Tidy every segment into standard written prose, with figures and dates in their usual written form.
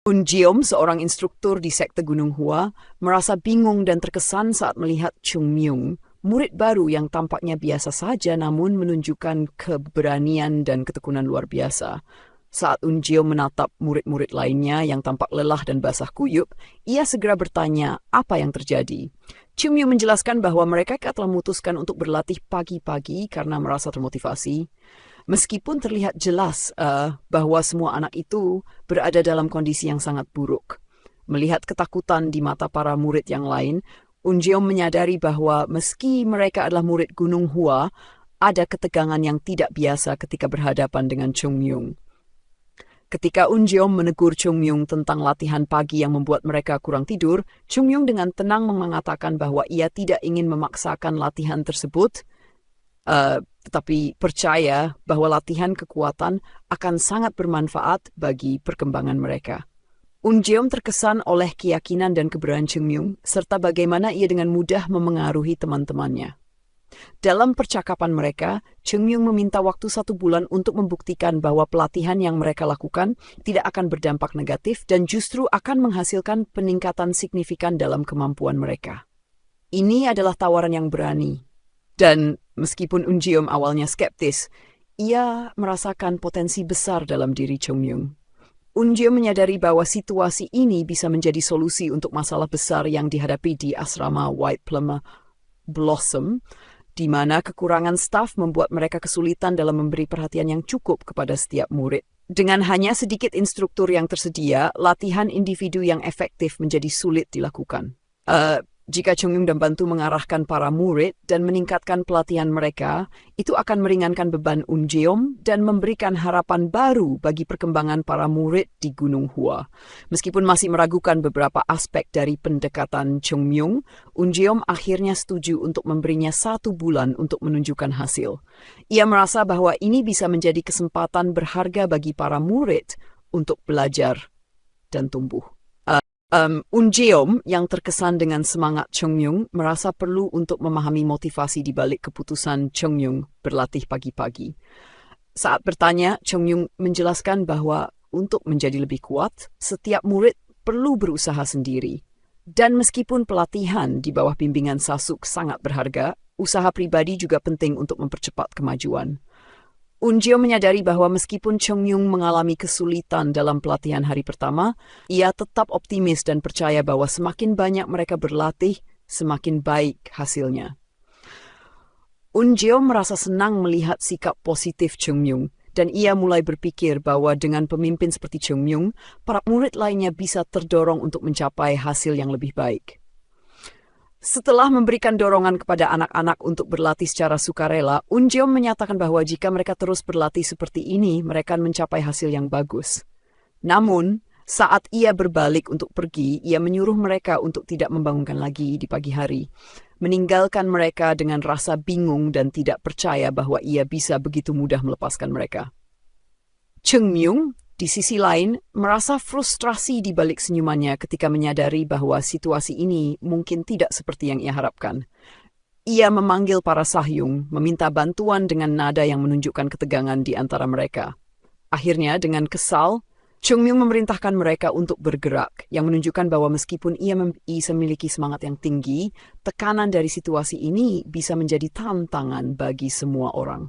Unjeom, seorang instruktur di sekte Gunung Hua, merasa bingung dan terkesan saat melihat Chung Myung, murid baru yang tampaknya biasa saja namun menunjukkan keberanian dan ketekunan luar biasa. Saat Unjeom menatap murid-murid lainnya yang tampak lelah dan basah kuyup, ia segera bertanya apa yang terjadi. Chung Myung menjelaskan bahwa mereka telah memutuskan untuk berlatih pagi-pagi karena merasa termotivasi. Meskipun terlihat jelas bahwa semua anak itu berada dalam kondisi yang sangat buruk. Melihat ketakutan di mata para murid yang lain, Unjeom menyadari bahwa meski mereka adalah murid Gunung Hua, ada ketegangan yang tidak biasa ketika berhadapan dengan Chung Myung. Ketika Unjeom menegur Chung Myung tentang latihan pagi yang membuat mereka kurang tidur, Chung Myung dengan tenang mengatakan bahwa ia tidak ingin memaksakan latihan tersebut, tetapi percaya bahwa latihan kekuatan akan sangat bermanfaat bagi perkembangan mereka. Unjeom terkesan oleh keyakinan dan keberanian Chung Myung, serta bagaimana ia dengan mudah memengaruhi teman-temannya. Dalam percakapan mereka, Chung Myung meminta waktu 1 bulan untuk membuktikan bahwa pelatihan yang mereka lakukan tidak akan berdampak negatif dan justru akan menghasilkan peningkatan signifikan dalam kemampuan mereka. Ini adalah tawaran yang berani. Dan meskipun Unjeom awalnya skeptis, ia merasakan potensi besar dalam diri Chung Myung. Unjeom menyadari bahwa situasi ini bisa menjadi solusi untuk masalah besar yang dihadapi di asrama White Plum Blossom, di mana kekurangan staf membuat mereka kesulitan dalam memberi perhatian yang cukup kepada setiap murid. Dengan hanya sedikit instruktur yang tersedia, latihan individu yang efektif menjadi sulit dilakukan. Jika Chung Myung dan bantu mengarahkan para murid dan meningkatkan pelatihan mereka, itu akan meringankan beban Unjeom dan memberikan harapan baru bagi perkembangan para murid di Gunung Hua. Meskipun masih meragukan beberapa aspek dari pendekatan Chung Myung, Unjeom akhirnya setuju untuk memberinya 1 bulan untuk menunjukkan hasil. Ia merasa bahwa ini bisa menjadi kesempatan berharga bagi para murid untuk belajar dan tumbuh. Unjeom yang terkesan dengan semangat Chung Myung merasa perlu untuk memahami motivasi di balik keputusan Chung Myung berlatih pagi-pagi. Saat bertanya, Chung Myung menjelaskan bahwa untuk menjadi lebih kuat, setiap murid perlu berusaha sendiri. Dan meskipun pelatihan di bawah bimbingan Sasuk sangat berharga, usaha pribadi juga penting untuk mempercepat kemajuan. Unjeom menyadari bahwa meskipun Chung Myung mengalami kesulitan dalam pelatihan hari pertama, ia tetap optimis dan percaya bahwa semakin banyak mereka berlatih, semakin baik hasilnya. Unjeom merasa senang melihat sikap positif Chung Myung, dan ia mulai berpikir bahwa dengan pemimpin seperti Chung Myung, para murid lainnya bisa terdorong untuk mencapai hasil yang lebih baik. Setelah memberikan dorongan kepada anak-anak untuk berlatih secara sukarela, Unjeom menyatakan bahwa jika mereka terus berlatih seperti ini, mereka akan mencapai hasil yang bagus. Namun, saat ia berbalik untuk pergi, ia menyuruh mereka untuk tidak membangunkan lagi di pagi hari, meninggalkan mereka dengan rasa bingung dan tidak percaya bahwa ia bisa begitu mudah melepaskan mereka. Chung Myung, di sisi lain, merasa frustrasi di balik senyumannya ketika menyadari bahwa situasi ini mungkin tidak seperti yang ia harapkan. Ia memanggil para sahyung, meminta bantuan dengan nada yang menunjukkan ketegangan di antara mereka. Akhirnya, dengan kesal, Chung Myung memerintahkan mereka untuk bergerak, yang menunjukkan bahwa meskipun ia memiliki semangat yang tinggi, tekanan dari situasi ini bisa menjadi tantangan bagi semua orang.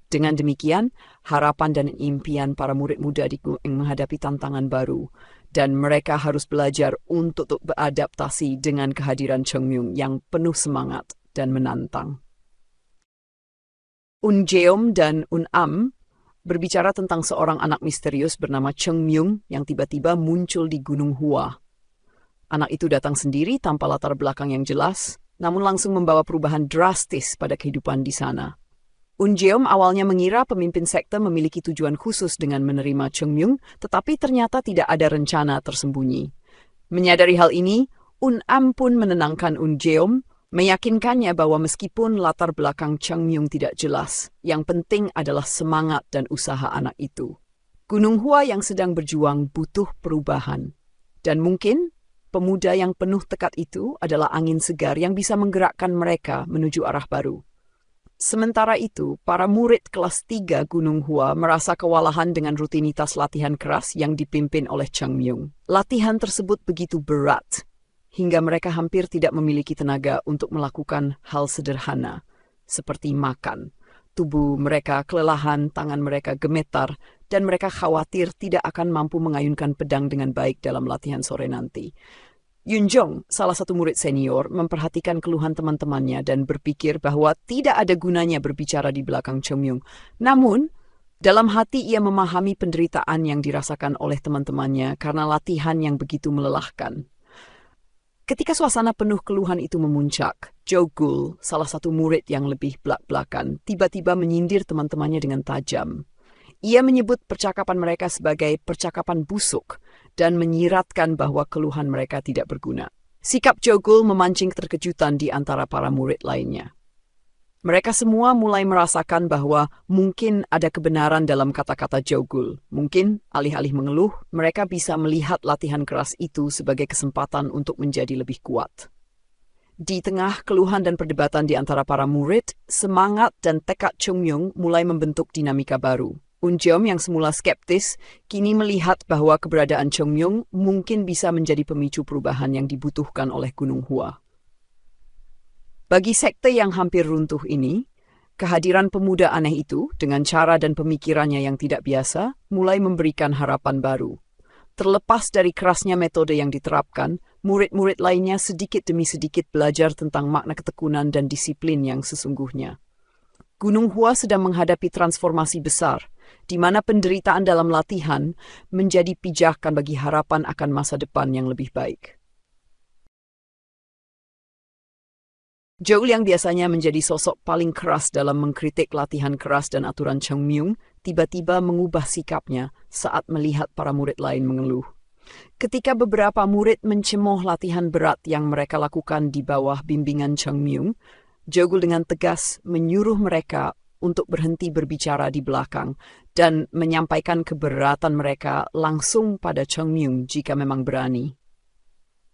Dengan demikian, harapan dan impian para murid muda menghadapi tantangan baru, dan mereka harus belajar untuk beradaptasi dengan kehadiran Chung Myung yang penuh semangat dan menantang. Unjeom dan Unam berbicara tentang seorang anak misterius bernama Chung Myung yang tiba-tiba muncul di Gunung Hua. Anak itu datang sendiri tanpa latar belakang yang jelas, namun langsung membawa perubahan drastis pada kehidupan di sana. Unjeom awalnya mengira pemimpin sekte memiliki tujuan khusus dengan menerima Chung Myung, tetapi ternyata tidak ada rencana tersembunyi. Menyadari hal ini, Unam pun menenangkan Unjeom Meyakinkannya bahwa meskipun latar belakang Chang Myung tidak jelas, yang penting adalah semangat dan usaha anak itu. Gunung Hua yang sedang berjuang butuh perubahan. Dan mungkin pemuda yang penuh tekad itu adalah angin segar yang bisa menggerakkan mereka menuju arah baru. Sementara itu, para murid kelas 3 Gunung Hua merasa kewalahan dengan rutinitas latihan keras yang dipimpin oleh Chang Myung. Latihan tersebut begitu berat, hingga mereka hampir tidak memiliki tenaga untuk melakukan hal sederhana, seperti makan. Tubuh mereka kelelahan, tangan mereka gemetar, dan mereka khawatir tidak akan mampu mengayunkan pedang dengan baik dalam latihan sore nanti. Yun Jong, salah satu murid senior, memperhatikan keluhan teman-temannya dan berpikir bahwa tidak ada gunanya berbicara di belakang Chang Myung. Namun, dalam hati ia memahami penderitaan yang dirasakan oleh teman-temannya karena latihan yang begitu melelahkan. Ketika suasana penuh keluhan itu memuncak, Jo Gul, salah satu murid yang lebih belak-belakan, tiba-tiba menyindir teman-temannya dengan tajam. Ia menyebut percakapan mereka sebagai percakapan busuk dan menyiratkan bahwa keluhan mereka tidak berguna. Sikap Jo Gul memancing keterkejutan di antara para murid lainnya. Mereka semua mulai merasakan bahwa mungkin ada kebenaran dalam kata-kata Jo Gul. Mungkin, alih-alih mengeluh, mereka bisa melihat latihan keras itu sebagai kesempatan untuk menjadi lebih kuat. Di tengah keluhan dan perdebatan di antara para murid, semangat dan tekad Chang Myung mulai membentuk dinamika baru. Unjom yang semula skeptis, kini melihat bahwa keberadaan Chang Myung mungkin bisa menjadi pemicu perubahan yang dibutuhkan oleh Gunung Hua. Bagi sekte yang hampir runtuh ini, kehadiran pemuda aneh itu dengan cara dan pemikirannya yang tidak biasa mulai memberikan harapan baru. Terlepas dari kerasnya metode yang diterapkan, murid-murid lainnya sedikit demi sedikit belajar tentang makna ketekunan dan disiplin yang sesungguhnya. Gunung Hua sedang menghadapi transformasi besar, di mana penderitaan dalam latihan menjadi pijakan bagi harapan akan masa depan yang lebih baik. Joel yang biasanya menjadi sosok paling keras dalam mengkritik latihan keras dan aturan Chang Myung, tiba-tiba mengubah sikapnya saat melihat para murid lain mengeluh. Ketika beberapa murid mencemooh latihan berat yang mereka lakukan di bawah bimbingan Chang Myung, Joel dengan tegas menyuruh mereka untuk berhenti berbicara di belakang dan menyampaikan keberatan mereka langsung pada Chang Myung jika memang berani.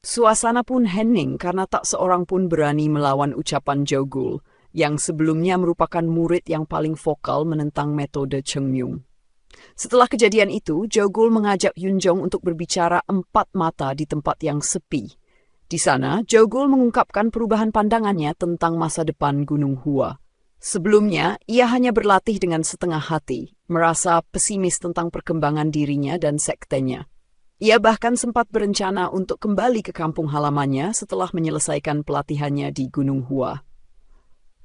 Suasana pun hening karena tak seorang pun berani melawan ucapan Jo Gul, yang sebelumnya merupakan murid yang paling vokal menentang metode Chang Myung. Setelah kejadian itu, Jo Gul mengajak Yun Jong untuk berbicara empat mata di tempat yang sepi. Di sana, Jo Gul mengungkapkan perubahan pandangannya tentang masa depan Gunung Hua. Sebelumnya, ia hanya berlatih dengan setengah hati, merasa pesimis tentang perkembangan dirinya dan sektenya. Ia bahkan sempat berencana untuk kembali ke kampung halamannya setelah menyelesaikan pelatihannya di Gunung Hua.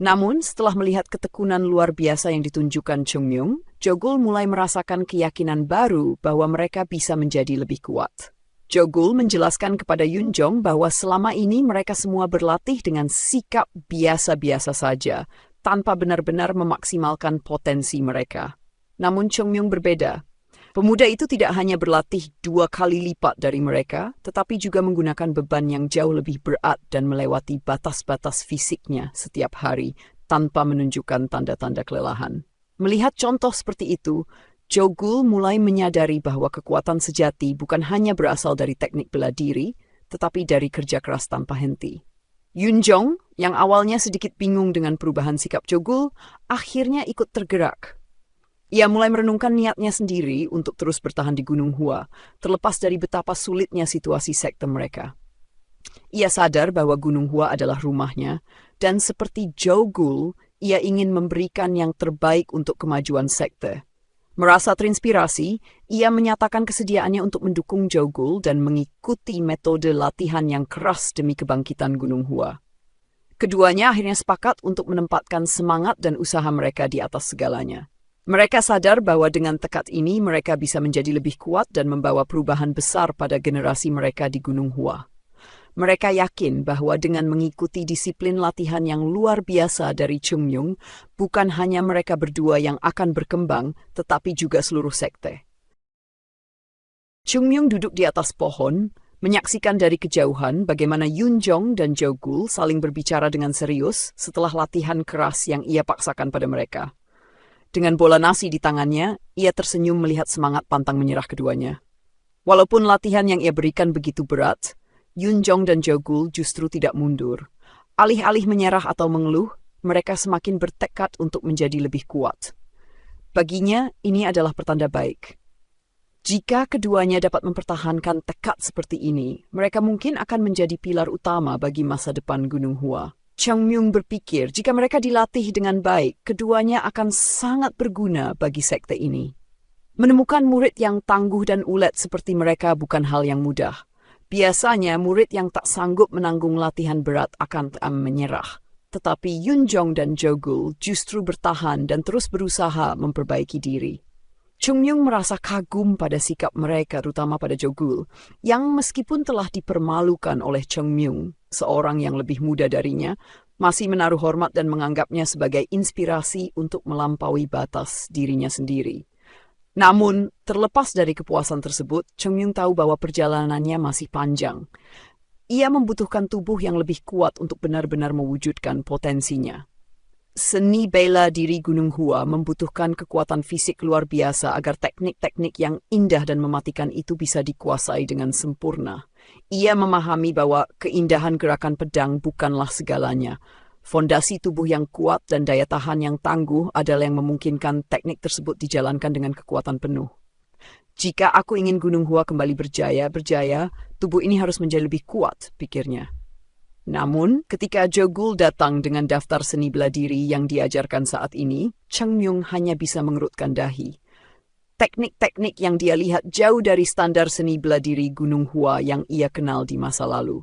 Namun, setelah melihat ketekunan luar biasa yang ditunjukkan Chang Myung, Jo Gul mulai merasakan keyakinan baru bahwa mereka bisa menjadi lebih kuat. Jo Gul menjelaskan kepada Yun Jong bahwa selama ini mereka semua berlatih dengan sikap biasa-biasa saja, tanpa benar-benar memaksimalkan potensi mereka. Namun Chang Myung berbeda. Pemuda itu tidak hanya berlatih 2 kali lipat dari mereka, tetapi juga menggunakan beban yang jauh lebih berat dan melewati batas-batas fisiknya setiap hari tanpa menunjukkan tanda-tanda kelelahan. Melihat contoh seperti itu, Jo Gul mulai menyadari bahwa kekuatan sejati bukan hanya berasal dari teknik bela diri, tetapi dari kerja keras tanpa henti. Yun Jong, yang awalnya sedikit bingung dengan perubahan sikap Jo Gul, akhirnya ikut tergerak. Ia mulai merenungkan niatnya sendiri untuk terus bertahan di Gunung Hua, terlepas dari betapa sulitnya situasi sekte mereka. Ia sadar bahwa Gunung Hua adalah rumahnya, dan seperti Jo Gul, ia ingin memberikan yang terbaik untuk kemajuan sekte. Merasa terinspirasi, ia menyatakan kesediaannya untuk mendukung Jo Gul dan mengikuti metode latihan yang keras demi kebangkitan Gunung Hua. Keduanya akhirnya sepakat untuk menempatkan semangat dan usaha mereka di atas segalanya. Mereka sadar bahwa dengan tekad ini mereka bisa menjadi lebih kuat dan membawa perubahan besar pada generasi mereka di Gunung Hua. Mereka yakin bahwa dengan mengikuti disiplin latihan yang luar biasa dari Chang Myung, bukan hanya mereka berdua yang akan berkembang, tetapi juga seluruh sekte. Chang Myung duduk di atas pohon, Menyaksikan dari kejauhan bagaimana Yun Jong dan Jo Gul saling berbicara dengan serius setelah latihan keras yang ia paksakan pada mereka. Dengan bola nasi di tangannya, ia tersenyum melihat semangat pantang menyerah keduanya. Walaupun latihan yang ia berikan begitu berat, Yun Jong dan Jo Gul justru tidak mundur. Alih-alih menyerah atau mengeluh, mereka semakin bertekad untuk menjadi lebih kuat. Baginya, ini adalah pertanda baik. Jika keduanya dapat mempertahankan tekad seperti ini, mereka mungkin akan menjadi pilar utama bagi masa depan Gunung Hua. Chang Myung berpikir jika mereka dilatih dengan baik, keduanya akan sangat berguna bagi sekte ini. Menemukan murid yang tangguh dan ulet seperti mereka bukan hal yang mudah. Biasanya murid yang tak sanggup menanggung latihan berat akan menyerah. Tetapi Yun Jong dan Jo Gul justru bertahan dan terus berusaha memperbaiki diri. Chung Myung merasa kagum pada sikap mereka, terutama pada Jo Gul, yang meskipun telah dipermalukan oleh Chung Myung, seorang yang lebih muda darinya, masih menaruh hormat dan menganggapnya sebagai inspirasi untuk melampaui batas dirinya sendiri. Namun, terlepas dari kepuasan tersebut, Chung Myung tahu bahwa perjalanannya masih panjang. Ia membutuhkan tubuh yang lebih kuat untuk benar-benar mewujudkan potensinya. Seni bela diri Gunung Hua membutuhkan kekuatan fisik luar biasa agar teknik-teknik yang indah dan mematikan itu bisa dikuasai dengan sempurna. Ia memahami bahwa keindahan gerakan pedang bukanlah segalanya. Fondasi tubuh yang kuat dan daya tahan yang tangguh adalah yang memungkinkan teknik tersebut dijalankan dengan kekuatan penuh. Jika aku ingin Gunung Hua kembali berjaya, tubuh ini harus menjadi lebih kuat, pikirnya. Namun, ketika Jo Gul datang dengan daftar seni bela diri yang diajarkan saat ini, Chung Myung hanya bisa mengerutkan dahi. Teknik-teknik yang dia lihat jauh dari standar seni bela diri Gunung Hua yang ia kenal di masa lalu.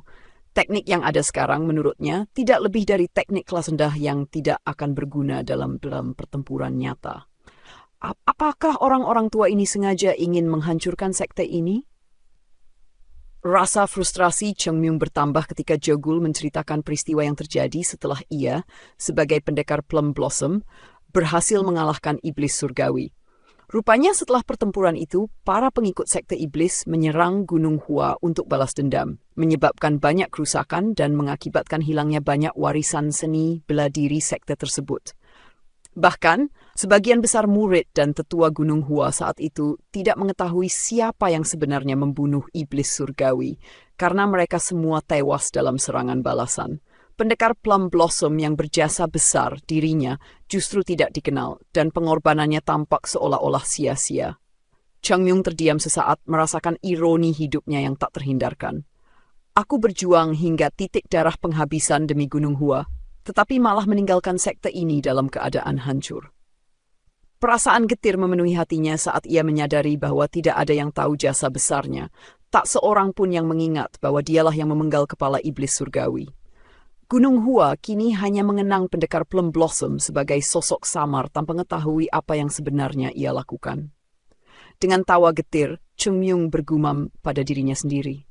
Teknik yang ada sekarang menurutnya tidak lebih dari teknik kelas rendah yang tidak akan berguna dalam pertempuran nyata. Apakah orang-orang tua ini sengaja ingin menghancurkan sekte ini? Rasa frustrasi Chung Myung bertambah ketika Jo Gul menceritakan peristiwa yang terjadi setelah ia, sebagai pendekar Plum Blossom, berhasil mengalahkan iblis surgawi. Rupanya setelah pertempuran itu, para pengikut sekte iblis menyerang Gunung Hua untuk balas dendam, menyebabkan banyak kerusakan dan mengakibatkan hilangnya banyak warisan seni bela diri sekte tersebut. Bahkan, sebagian besar murid dan tetua Gunung Hua saat itu tidak mengetahui siapa yang sebenarnya membunuh iblis surgawi, karena mereka semua tewas dalam serangan balasan. Pendekar Plum Blossom yang berjasa besar dirinya justru tidak dikenal, dan pengorbanannya tampak seolah-olah sia-sia. Chung Myung terdiam sesaat merasakan ironi hidupnya yang tak terhindarkan. Aku berjuang hingga titik darah penghabisan demi Gunung Hua, tetapi malah meninggalkan sekte ini dalam keadaan hancur. Perasaan getir memenuhi hatinya saat ia menyadari bahwa tidak ada yang tahu jasa besarnya. Tak seorang pun yang mengingat bahwa dialah yang memenggal kepala iblis surgawi. Gunung Hua kini hanya mengenang pendekar Plum Blossom sebagai sosok samar tanpa mengetahui apa yang sebenarnya ia lakukan. Dengan tawa getir, Chung Myung bergumam pada dirinya sendiri.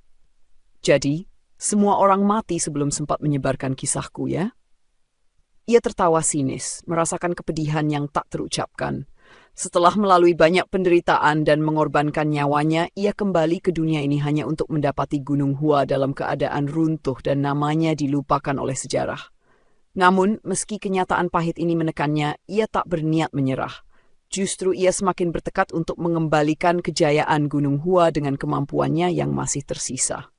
Jadi, semua orang mati sebelum sempat menyebarkan kisahku, ya? Ia tertawa sinis, merasakan kepedihan yang tak terucapkan. Setelah melalui banyak penderitaan dan mengorbankan nyawanya, ia kembali ke dunia ini hanya untuk mendapati Gunung Hua dalam keadaan runtuh dan namanya dilupakan oleh sejarah. Namun, meski kenyataan pahit ini menekannya, ia tak berniat menyerah. Justru ia semakin bertekad untuk mengembalikan kejayaan Gunung Hua dengan kemampuannya yang masih tersisa.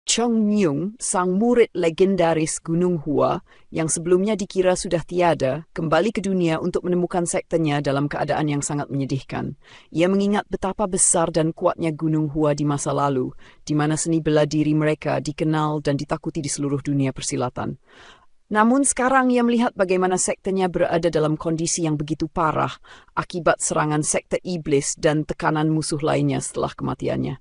Chung Myung, sang murid legendaris Gunung Hua yang sebelumnya dikira sudah tiada, kembali ke dunia untuk menemukan sektenya dalam keadaan yang sangat menyedihkan. Ia mengingat betapa besar dan kuatnya Gunung Hua di masa lalu, di mana seni bela diri mereka dikenal dan ditakuti di seluruh dunia persilatan. Namun sekarang ia melihat bagaimana sektenya berada dalam kondisi yang begitu parah akibat serangan sekte iblis dan tekanan musuh lainnya setelah kematiannya.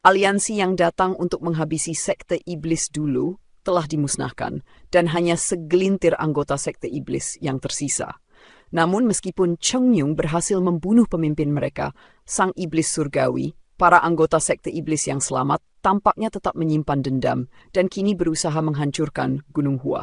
Aliansi yang datang untuk menghabisi sekte iblis dulu telah dimusnahkan dan hanya segelintir anggota sekte iblis yang tersisa. Namun meskipun Chung Myung berhasil membunuh pemimpin mereka, sang iblis surgawi, para anggota sekte iblis yang selamat tampaknya tetap menyimpan dendam dan kini berusaha menghancurkan Gunung Hua.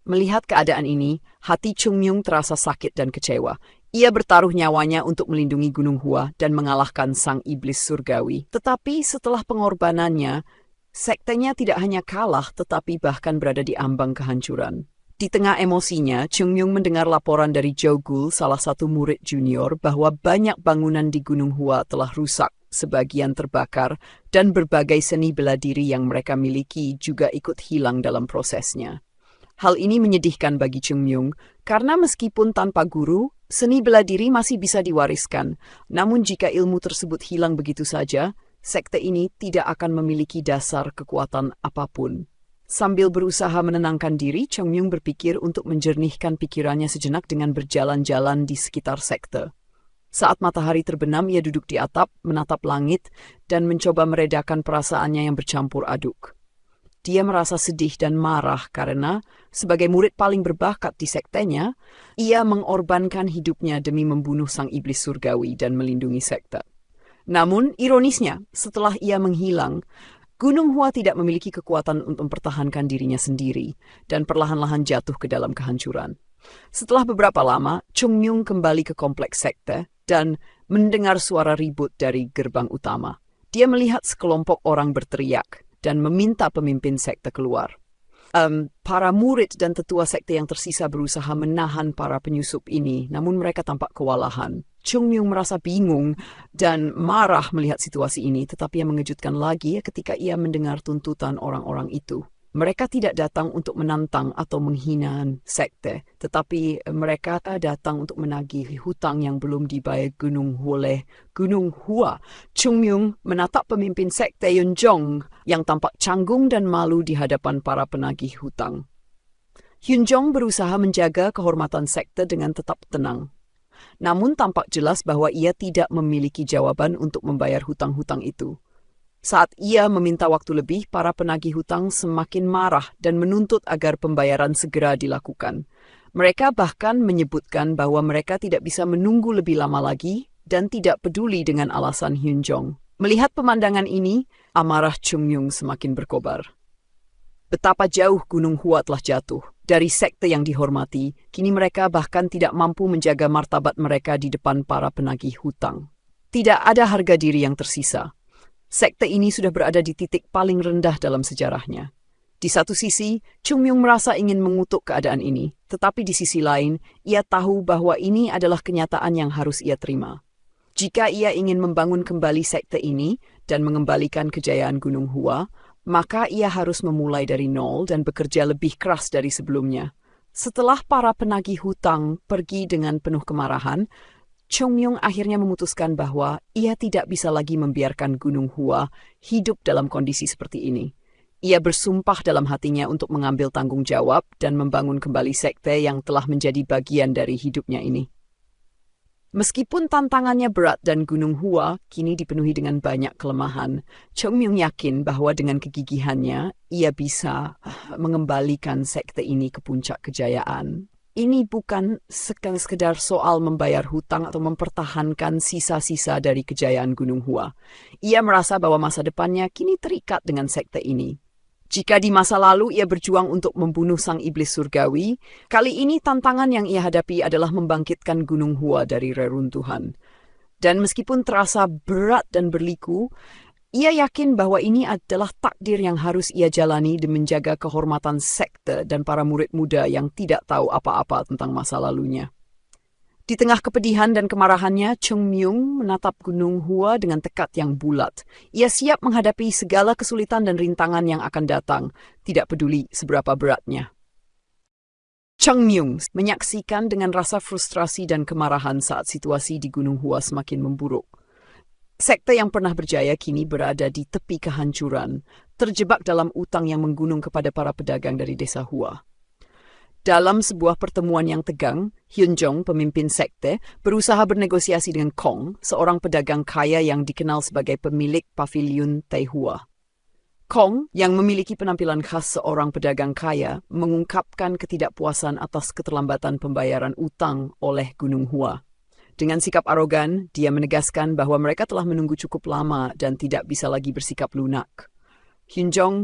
Melihat keadaan ini, hati Chung Myung terasa sakit dan kecewa. Ia bertaruh nyawanya untuk melindungi Gunung Hua dan mengalahkan sang iblis surgawi. Tetapi setelah pengorbanannya, sektenya tidak hanya kalah tetapi bahkan berada di ambang kehancuran. Di tengah emosinya, Chung Myung mendengar laporan dari Joe Gul, salah satu murid junior, bahwa banyak bangunan di Gunung Hua telah rusak, sebagian terbakar, dan berbagai seni bela diri yang mereka miliki juga ikut hilang dalam prosesnya. Hal ini menyedihkan bagi Chung Myung, karena meskipun tanpa guru, seni bela diri masih bisa diwariskan. Namun jika ilmu tersebut hilang begitu saja, sekte ini tidak akan memiliki dasar kekuatan apapun. Sambil berusaha menenangkan diri, Chung Myung berpikir untuk menjernihkan pikirannya sejenak dengan berjalan-jalan di sekitar sekte. Saat matahari terbenam, ia duduk di atap, menatap langit, dan mencoba meredakan perasaannya yang bercampur aduk. Dia merasa sedih dan marah karena, sebagai murid paling berbakat di sektenya, ia mengorbankan hidupnya demi membunuh sang iblis surgawi dan melindungi sekte. Namun, ironisnya, setelah ia menghilang, Gunung Hua tidak memiliki kekuatan untuk mempertahankan dirinya sendiri dan perlahan-lahan jatuh ke dalam kehancuran. Setelah beberapa lama, Chung Myung kembali ke kompleks sekte dan mendengar suara ribut dari gerbang utama. Dia melihat sekelompok orang berteriak dan meminta pemimpin sekte keluar. Para murid dan tetua sekte yang tersisa berusaha menahan para penyusup ini, namun mereka tampak kewalahan. Chung Myung merasa bingung dan marah melihat situasi ini, tetapi yang mengejutkan lagi ketika ia mendengar tuntutan orang-orang itu. Mereka tidak datang untuk menantang atau menghina sekte, tetapi mereka datang untuk menagih hutang yang belum dibayar Gunung Hua. Chung Myung menatap pemimpin sekte Yun Jong yang tampak canggung dan malu di hadapan para penagih hutang. Yun Jong berusaha menjaga kehormatan sekte dengan tetap tenang. Namun tampak jelas bahwa ia tidak memiliki jawaban untuk membayar hutang-hutang itu. Saat ia meminta waktu lebih, para penagih hutang semakin marah dan menuntut agar pembayaran segera dilakukan. Mereka bahkan menyebutkan bahwa mereka tidak bisa menunggu lebih lama lagi dan tidak peduli dengan alasan Hyun Jong. Melihat pemandangan ini, amarah Chung Myung semakin berkobar. Betapa jauh Gunung Hua telah jatuh. Dari sekte yang dihormati, kini mereka bahkan tidak mampu menjaga martabat mereka di depan para penagih hutang. Tidak ada harga diri yang tersisa. Sekte ini sudah berada di titik paling rendah dalam sejarahnya. Di satu sisi, Chung Myung merasa ingin mengutuk keadaan ini, tetapi di sisi lain, ia tahu bahwa ini adalah kenyataan yang harus ia terima. Jika ia ingin membangun kembali sekte ini dan mengembalikan kejayaan Gunung Hua, maka ia harus memulai dari nol dan bekerja lebih keras dari sebelumnya. Setelah para penagih hutang pergi dengan penuh kemarahan, Chung Myung akhirnya memutuskan bahwa ia tidak bisa lagi membiarkan Gunung Hua hidup dalam kondisi seperti ini. Ia bersumpah dalam hatinya untuk mengambil tanggung jawab dan membangun kembali sekte yang telah menjadi bagian dari hidupnya ini. Meskipun tantangannya berat dan Gunung Hua kini dipenuhi dengan banyak kelemahan, Chung Myung yakin bahwa dengan kegigihannya, ia bisa mengembalikan sekte ini ke puncak kejayaan. Ini bukan sekedar soal membayar hutang atau mempertahankan sisa-sisa dari kejayaan Gunung Hua. Ia merasa bahwa masa depannya kini terikat dengan sekte ini. Jika di masa lalu ia berjuang untuk membunuh sang iblis surgawi, kali ini tantangan yang ia hadapi adalah membangkitkan Gunung Hua dari reruntuhan. Dan meskipun terasa berat dan berliku, ia yakin bahwa ini adalah takdir yang harus ia jalani demi menjaga kehormatan sekte dan para murid muda yang tidak tahu apa-apa tentang masa lalunya. Di tengah kepedihan dan kemarahannya, Chung Myung menatap Gunung Hua dengan tekad yang bulat. Ia siap menghadapi segala kesulitan dan rintangan yang akan datang, tidak peduli seberapa beratnya. Chung Myung menyaksikan dengan rasa frustrasi dan kemarahan saat situasi di Gunung Hua semakin memburuk. Sekte yang pernah berjaya kini berada di tepi kehancuran, terjebak dalam utang yang menggunung kepada para pedagang dari desa Hua. Dalam sebuah pertemuan yang tegang, Hyun Jong, pemimpin sekte, berusaha bernegosiasi dengan Kong, seorang pedagang kaya yang dikenal sebagai pemilik paviliun Taihua. Kong, yang memiliki penampilan khas seorang pedagang kaya, mengungkapkan ketidakpuasan atas keterlambatan pembayaran utang oleh Gunung Hua. Dengan sikap arogan, dia menegaskan bahwa mereka telah menunggu cukup lama dan tidak bisa lagi bersikap lunak. Hyun Jong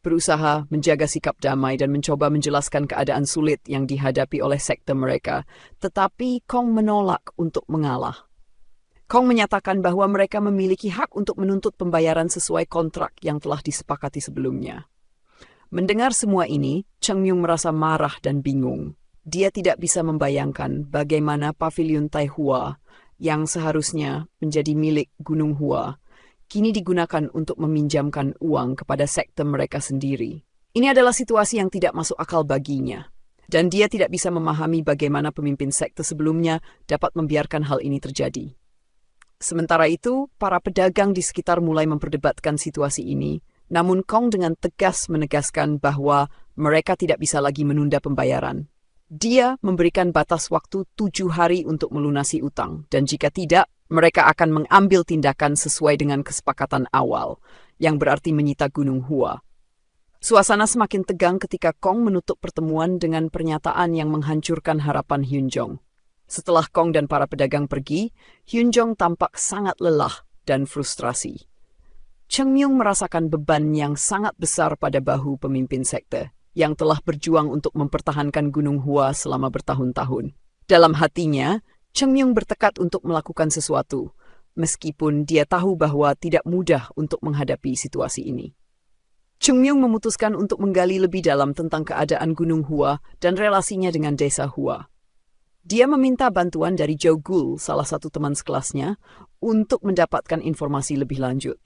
berusaha menjaga sikap damai dan mencoba menjelaskan keadaan sulit yang dihadapi oleh sekte mereka, tetapi Kong menolak untuk mengalah. Kong menyatakan bahwa mereka memiliki hak untuk menuntut pembayaran sesuai kontrak yang telah disepakati sebelumnya. Mendengar semua ini, Cheng Myung merasa marah dan bingung. Dia tidak bisa membayangkan bagaimana pavilion Taihua yang seharusnya menjadi milik Gunung Hua kini digunakan untuk meminjamkan uang kepada sekte mereka sendiri. Ini adalah situasi yang tidak masuk akal baginya, dan dia tidak bisa memahami bagaimana pemimpin sekte sebelumnya dapat membiarkan hal ini terjadi. Sementara itu, para pedagang di sekitar mulai memperdebatkan situasi ini, namun Kong dengan tegas menegaskan bahwa mereka tidak bisa lagi menunda pembayaran. Dia memberikan batas waktu 7 hari untuk melunasi utang, dan jika tidak, mereka akan mengambil tindakan sesuai dengan kesepakatan awal, yang berarti menyita Gunung Hua. Suasana semakin tegang ketika Kong menutup pertemuan dengan pernyataan yang menghancurkan harapan Hyun Jong. Setelah Kong dan para pedagang pergi, Hyun Jong tampak sangat lelah dan frustrasi. Cheng Myung merasakan beban yang sangat besar pada bahu pemimpin sekte, yang telah berjuang untuk mempertahankan Gunung Hua selama bertahun-tahun. Dalam hatinya, Cheng Myung bertekad untuk melakukan sesuatu, meskipun dia tahu bahwa tidak mudah untuk menghadapi situasi ini. Cheng Myung memutuskan untuk menggali lebih dalam tentang keadaan Gunung Hua dan relasinya dengan desa Hua. Dia meminta bantuan dari Joe Gul, salah satu teman sekelasnya, untuk mendapatkan informasi lebih lanjut.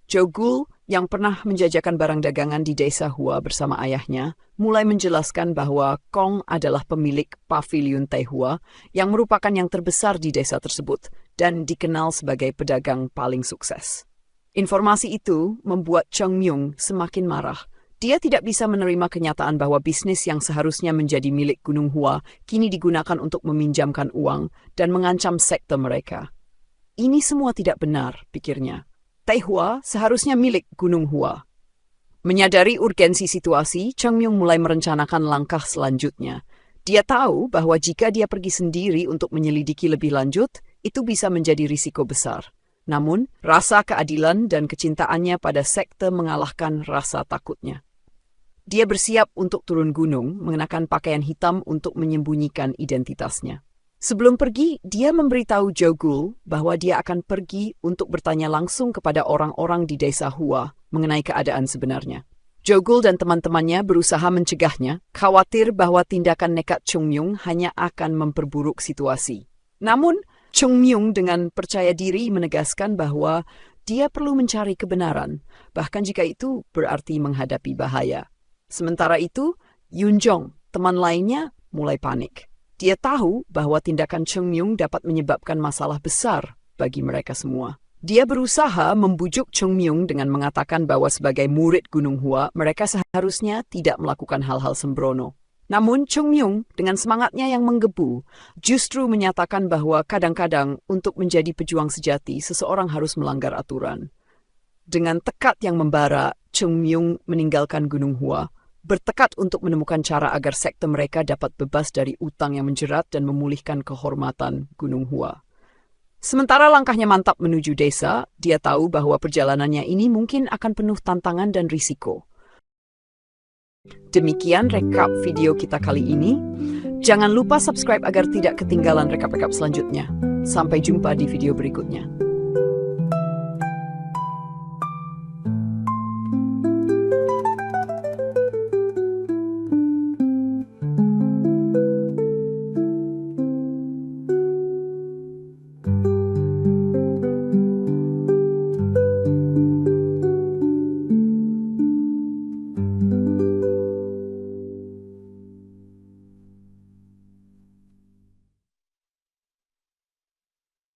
Joe Gul, yang pernah menjajakan barang dagangan di desa Hua bersama ayahnya, mulai menjelaskan bahwa Kong adalah pemilik pavilion Taihua yang merupakan yang terbesar di desa tersebut dan dikenal sebagai pedagang paling sukses. Informasi itu membuat Cheng Myung semakin marah. Dia tidak bisa menerima kenyataan bahwa bisnis yang seharusnya menjadi milik Gunung Hua kini digunakan untuk meminjamkan uang dan mengancam sekte mereka. Ini semua tidak benar, pikirnya. Taihua seharusnya milik Gunung Hua. Menyadari urgensi situasi, Cheng Myung mulai merencanakan langkah selanjutnya. Dia tahu bahwa jika dia pergi sendiri untuk menyelidiki lebih lanjut, itu bisa menjadi risiko besar. Namun, rasa keadilan dan kecintaannya pada sekte mengalahkan rasa takutnya. Dia bersiap untuk turun gunung, mengenakan pakaian hitam untuk menyembunyikan identitasnya. Sebelum pergi, dia memberitahu Joe Gul bahwa dia akan pergi untuk bertanya langsung kepada orang-orang di desa Hua mengenai keadaan sebenarnya. Joe Gul dan teman-temannya berusaha mencegahnya, khawatir bahwa tindakan nekat Cheng Myung hanya akan memperburuk situasi. Namun, Cheng Myung dengan percaya diri menegaskan bahwa dia perlu mencari kebenaran, bahkan jika itu berarti menghadapi bahaya. Sementara itu, Yun Jong, teman lainnya, mulai panik. Dia tahu bahwa tindakan Cheng Myung dapat menyebabkan masalah besar bagi mereka semua. Dia berusaha membujuk Cheng Myung dengan mengatakan bahwa sebagai murid Gunung Hua, mereka seharusnya tidak melakukan hal-hal sembrono. Namun Cheng Myung dengan semangatnya yang menggebu, justru menyatakan bahwa kadang-kadang untuk menjadi pejuang sejati, seseorang harus melanggar aturan. Dengan tekad yang membara, Cheng Myung meninggalkan Gunung Hua, bertekad untuk menemukan cara agar sekte mereka dapat bebas dari utang yang menjerat dan memulihkan kehormatan Gunung Hua. Sementara langkahnya mantap menuju desa, dia tahu bahwa perjalanannya ini mungkin akan penuh tantangan dan risiko. Demikian rekap video kita kali ini. Jangan lupa subscribe agar tidak ketinggalan rekap-rekap selanjutnya. Sampai jumpa di video berikutnya.